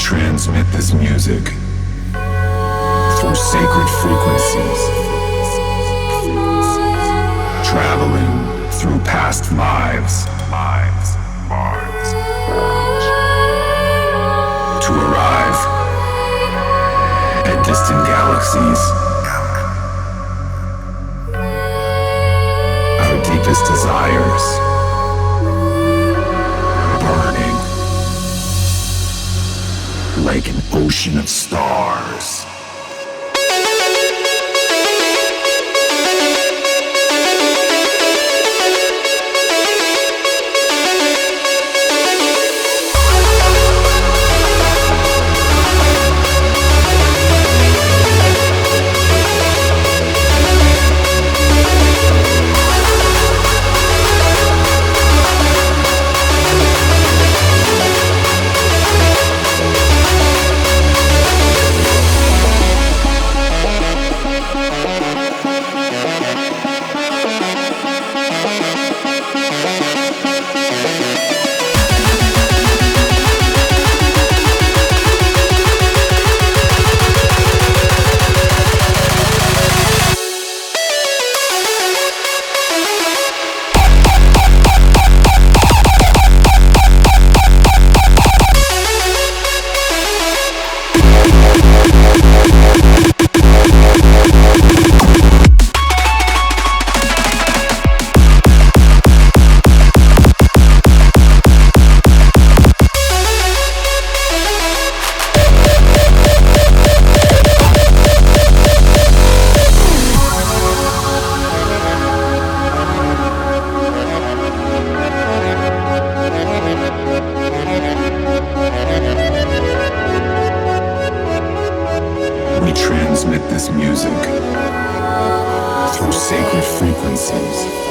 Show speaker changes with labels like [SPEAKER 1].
[SPEAKER 1] transmit this music through sacred frequencies, traveling through past lives, to arrive at distant galaxies. Our deepest desires burning like an ocean of stars. We transmit this music through sacred frequencies.